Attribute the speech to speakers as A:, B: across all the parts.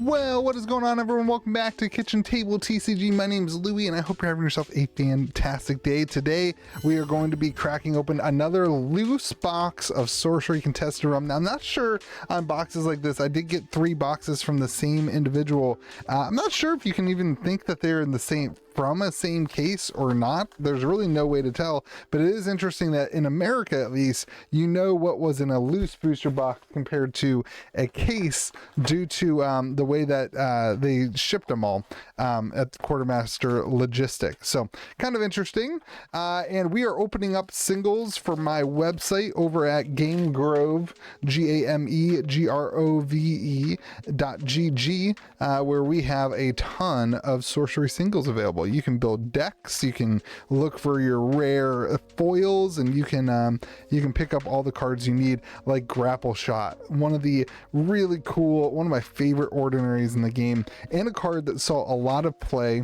A: Well, what is going on, everyone? Welcome back to Kitchen Table TCG. My name is Louie, and I hope you're having yourself a fantastic day. Today, we are going to be cracking open another loose box of Sorcery Contested Realm. Now, I'm not sure on boxes like this. I did get 3 boxes from the same individual. I'm not sure if you can even think that they're in the same case or not. There's really no way to tell, but it is interesting that in America, at least, you know what was in a loose booster box compared to a case due to the way that they shipped them all at Quartermaster Logistics. So kind of interesting. And we are opening up singles for my website over at GameGrove, GameGrove.gg, where we have a ton of sorcery singles available. You can build decks, you can look for your rare foils, and you can pick up all the cards you need, like Grapple Shot, one of my favorite ordinaries in the game, and a card that saw a lot of play.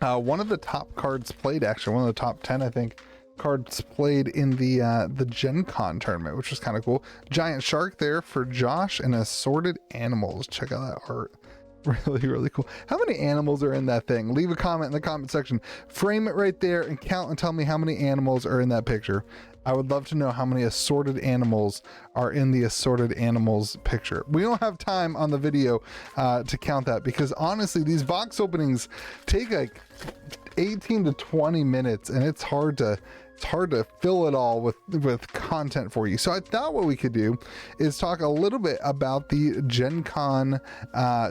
A: One of the top cards played, actually, one of the top 10, I think, cards played in the Gen Con tournament, which was kind of cool. Giant Shark there for Josh, and Assorted Animals. Check out that art. Really cool. How many animals are in that thing? Leave a comment in the comment section. Frame it right there and count and tell me how many animals are in that picture. I would love to know how many assorted animals are in the Assorted Animals picture. We don't have time on the video to count that, because honestly, these box openings take like 18 to 20 minutes, and it's hard to fill it all with content for you. So I thought what we could do is talk a little bit about the Gen Con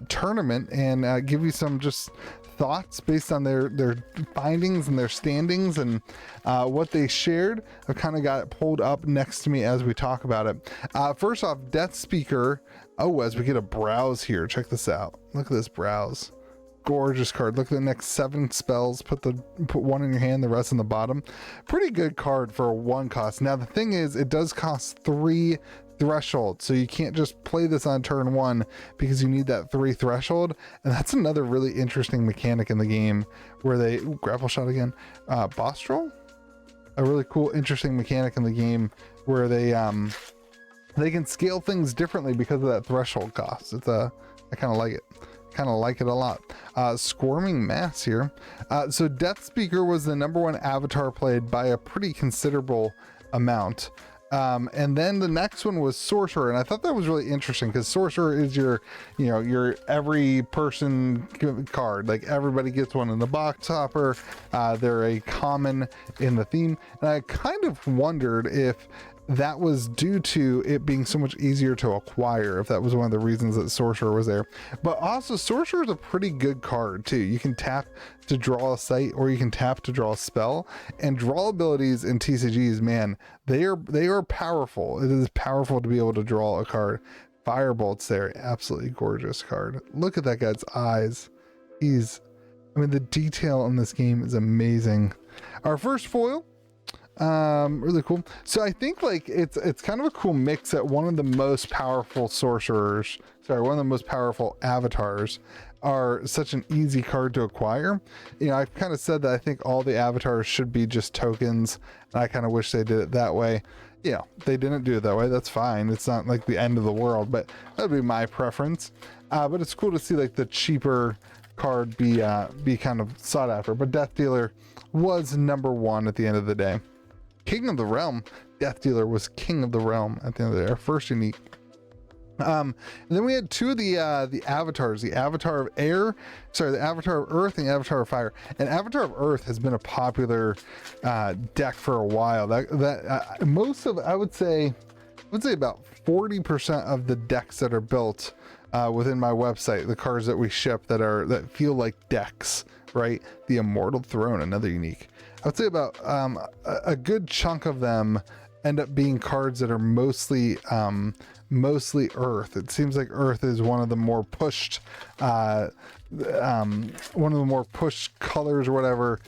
A: tournament and give you some just thoughts based on their findings and their standings and what they shared. I've kind of got it pulled up next to me as we talk about it. First off, Death Speaker. Oh, as we get a browse here, check this out. Look at this browse. Gorgeous card. Look at the next 7 spells. Put one in your hand, the rest in the bottom. Pretty good card for a 1 cost. Now the thing is, it does cost 3 threshold, so you can't just play this on turn 1 because you need that 3 threshold. And that's another really interesting mechanic in the game where they Grapple Shot again. Boss Troll, a really cool, interesting mechanic in the game where they can scale things differently because of that threshold cost. I kind of like it. Kind of like it a lot. Squirming Mass here. So Death Speaker was the #1 avatar played by a pretty considerable amount. And then the next one was Sorcerer, and I thought that was really interesting because Sorcerer is your every person card. Like, everybody gets one in the box topper. They're a common in the theme, and I kind of wondered if that was due to it being so much easier to acquire, if that was one of the reasons that Sorcerer was there. But also, Sorcerer is a pretty good card too. You can tap to draw a sight, or you can tap to draw a spell, and draw abilities in TCGs, man, they are powerful. It is powerful to be able to draw a card. Firebolt's there, absolutely gorgeous card. Look at that guy's eyes. The detail in this game is amazing. Our first foil, really cool. So I think like it's kind of a cool mix that one of the most powerful one of the most powerful avatars are such an easy card to acquire. I've kind of said that I think all the avatars should be just tokens, and I kind of wish they did it that way. They didn't do it that way. That's fine. It's not like the end of the world, but that'd be my preference. But it's cool to see like the cheaper card be kind of sought after. But Death Dealer was #1 at the end of the day. King of the Realm. Death Dealer was King of the Realm at the end of the day. Our first unique. And then we had 2 of the avatars, the Avatar of Air, the Avatar of Earth and the Avatar of Fire. And Avatar of Earth has been a popular deck for a while. I would say about 40% of the decks that are built within my website, the cards that we ship that feel like decks, right? The Immortal Throne, another unique. I would say about a good chunk of them end up being cards that are mostly Earth. It seems like Earth is one of the more pushed colors or whatever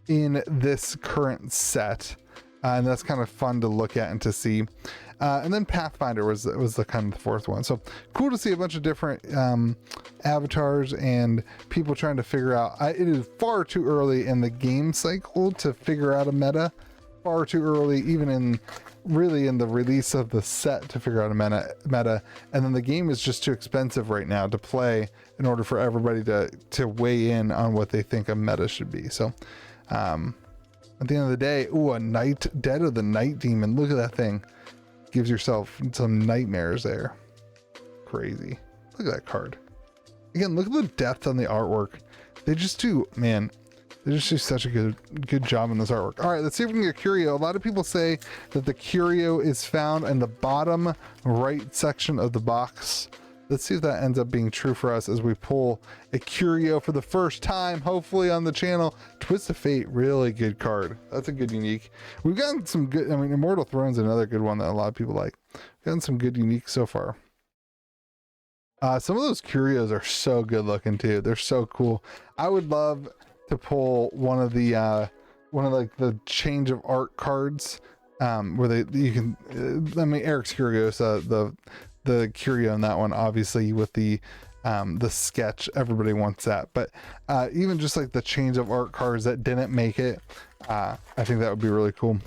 A: in this current set. And that's kind of fun to look at and to see. And then Pathfinder was the kind of the 4th one. So cool to see a bunch of different avatars and people trying to figure out. It is far too early in the game cycle to figure out a meta. Far too early, even in really in the release of the set to figure out a meta, and then the game is just too expensive right now to play in order for everybody to weigh in on what they think a meta should be. So at the end of the day, ooh, a night Dead of the Night Demon. Look at that thing. Gives yourself some nightmares there. Crazy. Look at that card. Again, look at the depth on the artwork. They just do, man, they just do such a good job in this artwork. All right, let's see if we can get Curio. A lot of people say that the Curio is found in the bottom right section of the box. Let's see if that ends up being true for us as we pull a Curio for the first time, hopefully on the channel. Twist of Fate, really good card. That's a good unique. We've gotten some good, I mean, Immortal Throne's another good one that a lot of people like. We've gotten some good unique so far. Some of those Curios are so good looking too. They're so cool. I would love to pull one of like the change of art cards, where you can, I mean, Eric's Curios, the Curio in that one, obviously with the sketch, everybody wants that, but even just like the change of art cards that didn't make it, I think that would be really cool.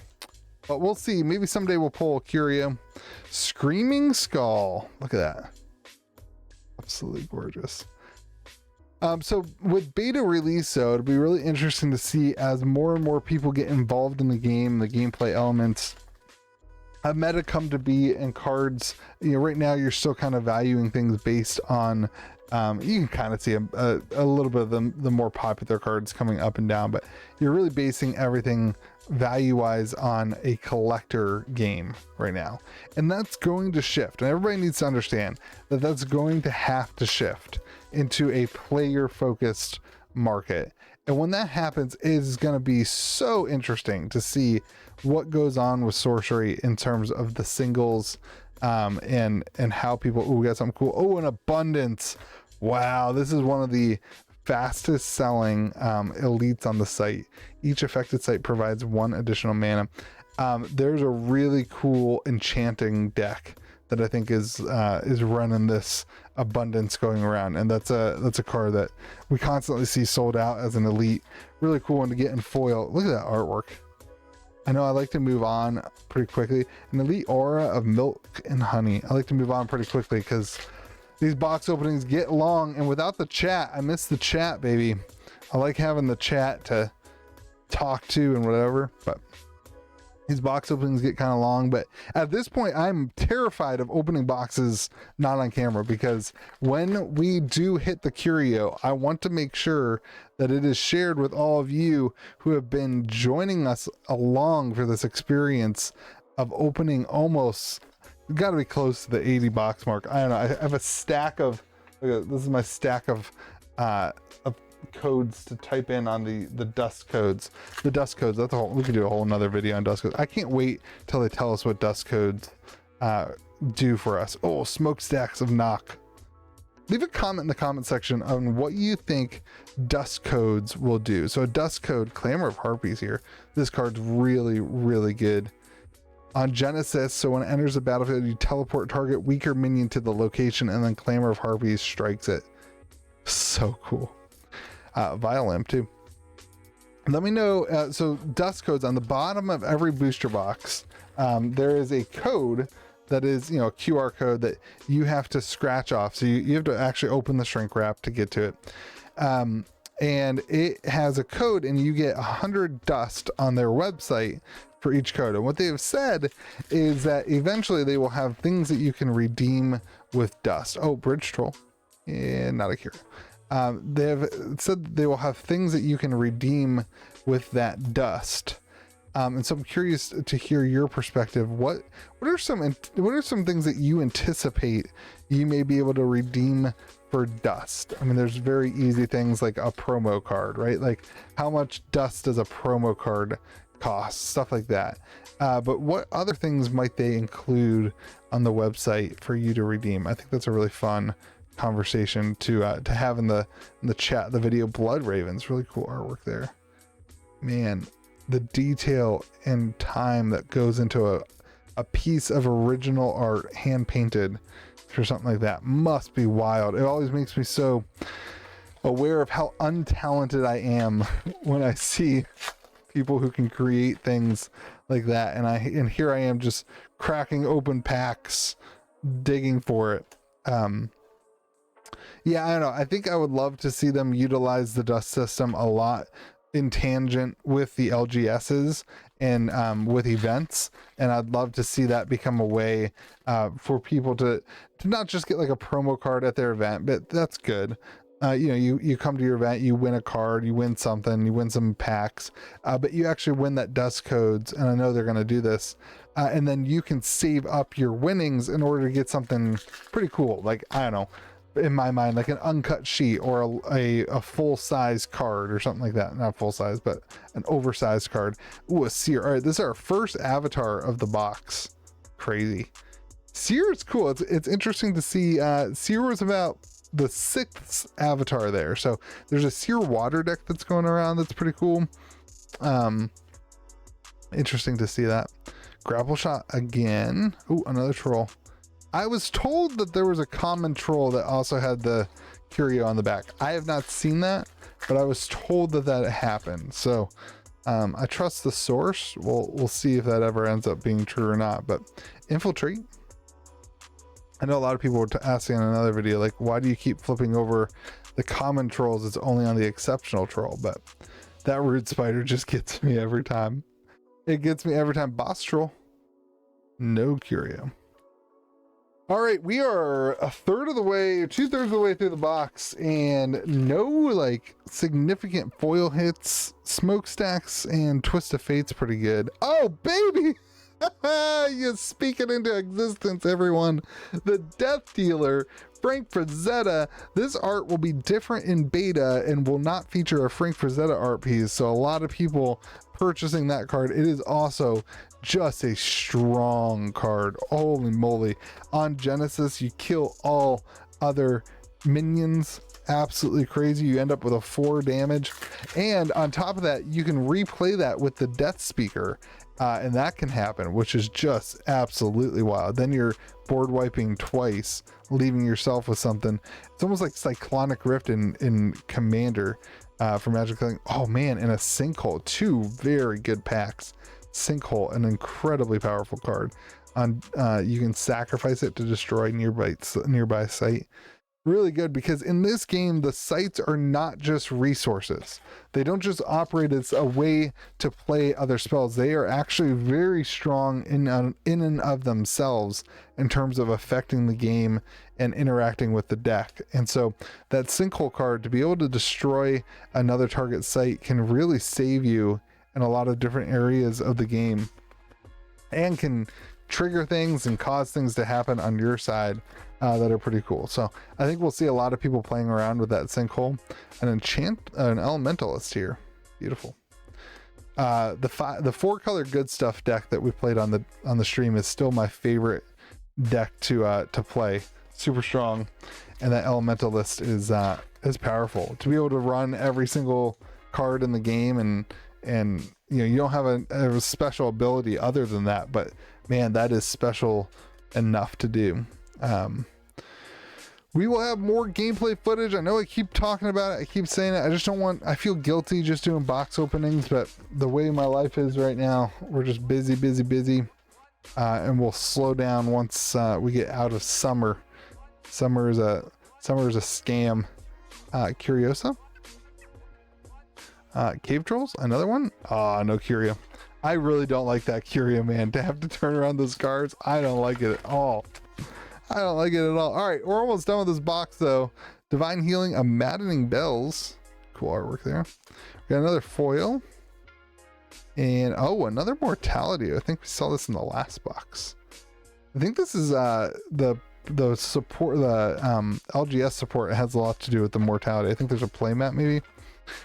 A: But we'll see. Maybe someday we'll pull a Curio. Screaming Skull, look at that, absolutely gorgeous. So with beta release, though, it'll be really interesting to see as more and more people get involved in the game, the gameplay elements, a meta come to be, and cards, you know, right now you're still kind of valuing things based on, you can kind of see a little bit of the more popular cards coming up and down, but you're really basing everything value wise on a collector game right now. And that's going to shift. And everybody needs to understand that that's going to have to shift into a player focused market. And when that happens, it is going to be so interesting to see what goes on with Sorcery in terms of the singles, and how people, oh, we got something cool. Oh, an Abundance. Wow, this is one of the fastest selling elites on the site. Each affected site provides 1 additional mana. There's a really cool enchanting deck that I think is running this Abundance going around, and that's a card that we constantly see sold out as an elite. Really cool one to get in foil. Look at that artwork. I know I like to move on pretty quickly. An elite aura of milk and honey. I like to move on pretty quickly because these box openings get long, and without the chat, I miss the chat, baby. I like having the chat to talk to and whatever, but these box openings get kind of long. But at this point, I'm terrified of opening boxes not on camera, because when we do hit the Curio, I want to make sure that it is shared with all of you who have been joining us along for this experience of opening almost, got to be close to the 80 box mark. I don't know. I have a stack of, look at, this is my stack of codes to type in on the dust codes. The dust codes, that's a whole, we could do a whole another video on dust codes. I can't wait till they tell us what dust codes do for us. Oh, smokestacks of knock. Leave a comment in the comment section on what you think dust codes will do. So a dust code, Clamor of Harpies here. This card's really, really good. On Genesis, so when it enters the battlefield, you teleport target weaker minion to the location, and then Clamor of Harpies strikes it. So cool. Violimp too. Let me know. So dust codes on the bottom of every booster box. There is a code that is, you know, a QR code that you have to scratch off. So you have to actually open the shrink wrap to get to it. And it has a code, and you get 100 dust on their website for each code. And what they have said is that eventually they will have things that you can redeem with dust. Oh, Bridge Troll. Yeah, not a cure. They have said they will have things that you can redeem with that dust. And so I'm curious to hear your perspective. What are some things that you anticipate you may be able to redeem for dust? I mean, there's very easy things like a promo card, right? Like how much dust does a promo card cost? Stuff like that. But what other things might they include on the website for you to redeem? I think that's a really fun conversation to have in the chat. The video. Blood Ravens, really cool artwork there, man. The detail and time that goes into a piece of original art, hand painted for something like that, must be wild. It always makes me so aware of how untalented I am when I see people who can create things like that, and here I am just cracking open packs, digging for it. Yeah, I don't know. I think I would love to see them utilize the dust system a lot in tangent with the LGSs and with events, and I'd love to see that become a way for people to not just get like a promo card at their event, but that's good. You know, you come to your event, you win a card, you win something, you win some packs, but you actually win that dust codes, and I know they're going to do this, and then you can save up your winnings in order to get something pretty cool, like, I don't know, in my mind, like an uncut sheet or a full-size card or something like that. Not full-size, but an oversized card. Ooh, a seer. All right, this is our first avatar of the box. Crazy. Seer is cool. It's interesting to see. Seer was about the 6th avatar there. So there's a Seer water deck that's going around that's pretty cool. Interesting to see that. Grapple shot again. Ooh, another troll. I was told that there was a common troll that also had the Curio on the back. I have not seen that, but I was told that happened. So I trust the source. We'll see if that ever ends up being true or not. But infiltrate. I know a lot of people were asking in another video, like, why do you keep flipping over the common trolls? It's only on the exceptional troll, but that root spider just gets me every time. It gets me every time. Boss troll. No Curio. All right, we are a third of the way, 2/3 of the way through the box, and no like significant foil hits. Smokestacks and Twist of Fate's pretty good. Oh, baby! You speak it into existence, everyone. The Death Dealer, Frank Frazetta. This art will be different in beta and will not feature a Frank Frazetta art piece, so a lot of people purchasing that card. It is also just a strong card. Holy moly. On Genesis, you kill all other minions. Absolutely crazy. You end up with a 4 damage, and on top of that, you can replay that with the Death Speaker, and that can happen, which is just absolutely wild. Then you're board wiping twice, leaving yourself with something. It's almost like Cyclonic Rift in Commander for Magic the Gathering. Oh man, and a Sinkhole. 2 very good packs. Sinkhole, an incredibly powerful card. You can sacrifice it to destroy nearby site. Really good, because in this game the sites are not just resources. They don't just operate as a way to play other spells. They are actually very strong in and of themselves in terms of affecting the game and interacting with the deck. And so that Sinkhole card, to be able to destroy another target site, can really save you in a lot of different areas of the game, and can trigger things and cause things to happen on your side that are pretty cool. So I think we'll see a lot of people playing around with that Sinkhole. An Elementalist here. Beautiful. The 4-color Good Stuff deck that we played on the stream is still my favorite deck to play. Super strong, and that Elementalist is powerful. To be able to run every single card in the game, and you know, you don't have a special ability other than that, but man, that is special enough to do. We will have more gameplay footage. I know I keep talking about it, I keep saying it. I feel guilty just doing box openings, but the way my life is right now, we're just busy, and we'll slow down once we get out of summer. Summer is a scam. Curiosa. Cave Trolls, another one. No Curio. I really don't like that Curio, man. To have to turn around those cards, I don't like it at all. All right, we're almost done with this box though. Divine Healing, a Maddening Bells. Cool artwork there. We got another foil. And another Mortality. I think we saw this in the last box. I think this is the support, the LGS support has a lot to do with the Mortality. I think there's a playmat maybe.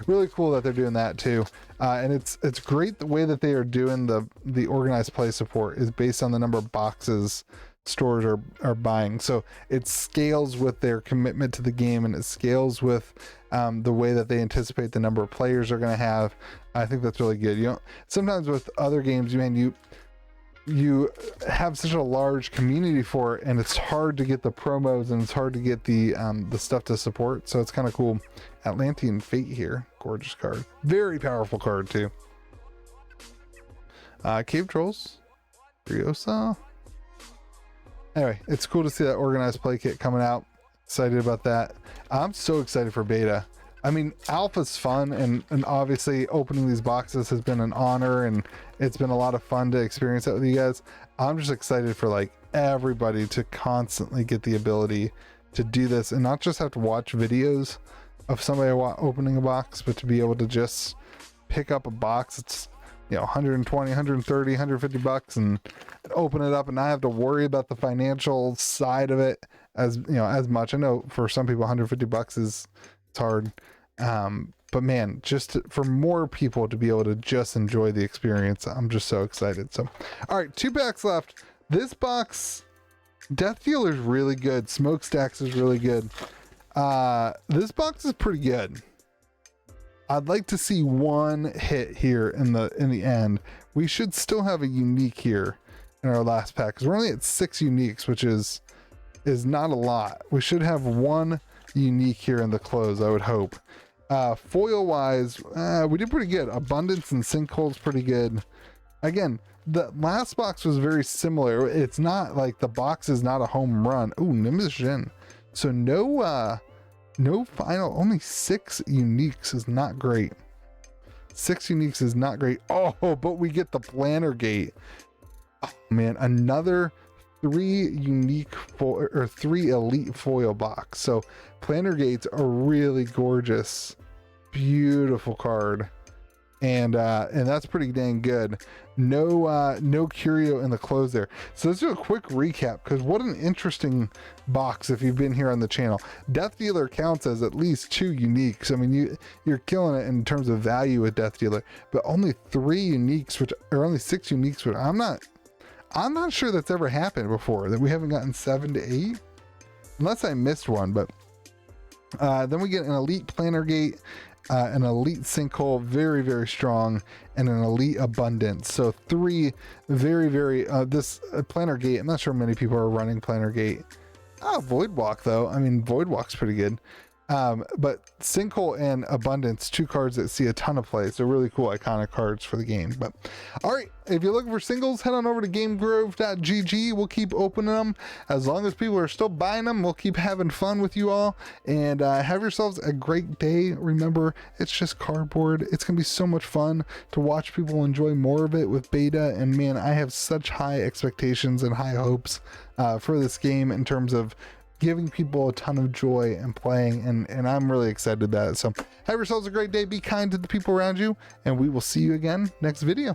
A: Really cool that they're doing that too, and it's great the way that they are doing the organized play support is based on the number of boxes stores are buying, so it scales with their commitment to the game, and it scales with the way that they anticipate the number of players they're going to have. I think that's really good. You know, sometimes with other games, you have such a large community for it, and it's hard to get the promos, and it's hard to get the stuff to support, so it's kind of cool. Atlantean Fate here, gorgeous card, very powerful card too. Cave Trolls, Curios. Anyway, it's cool to see that organized play kit coming out. Excited about that. I'm so excited for beta. I mean, alpha's fun, and obviously opening these boxes has been an honor, and it's been a lot of fun to experience that with you guys. I'm just excited for like everybody to constantly get the ability to do this and not just have to watch videos of somebody opening a box, but to be able to just pick up a box. It's, you know, 120, 130, 150 bucks and open it up and not have to worry about the financial side of it as, you know, as much. I know for some people 150 bucks is, it's hard. But man, for more people to be able to just enjoy the experience, I'm just so excited. So, all right, 2 packs left. This box, Death Dealer is really good. Smokestacks is really good. This box is pretty good. I'd like to see one hit here in the end. We should still have a unique here in our last pack because we're only at 6 uniques, which is not a lot. We should have one unique here in the close, I would hope. Foil wise, we did pretty good. Abundance and Sinkhole's pretty good. Again, the last box was very similar. It's not like the box is not a home run. Ooh, Nimbus Jin. So no final, only 6 uniques is not great. 6 uniques is not great. Oh, but we get the Planner Gate. Oh, man, another 3 unique foil or 3 elite foil box. So Planner Gate's a really gorgeous, beautiful card. And that's pretty dang good. No curio in the close there. So let's do a quick recap, because what an interesting box if you've been here on the channel. Death Dealer counts as at least 2 uniques. I mean, you're killing it in terms of value with Death Dealer, but only 3 uniques, or only 6 uniques, which I'm not sure that's ever happened before, that we haven't gotten 7 to 8, unless I missed one. But then we get an elite Planner Gate, an elite Sinkhole, very, very strong, and an elite Abundance. So 3 very, very, this Planner Gate, I'm not sure many people are running Planner Gate. Void Walk though. I mean, Void Walk's pretty good. But Sinkhole and Abundance, 2 cards that see a ton of play. So really cool iconic cards for the game. But all right, if you're looking for singles, head on over to gamegrove.gg. We'll keep opening them as long as people are still buying them. We'll keep having fun with you all, and have yourselves a great day. Remember, it's just cardboard. It's gonna be so much fun to watch people enjoy more of it with beta, and man, I have such high expectations and high hopes for this game in terms of giving people a ton of joy and playing, and I'm really excited about it. So have yourselves a great day, be kind to the people around you, and we will see you again next video.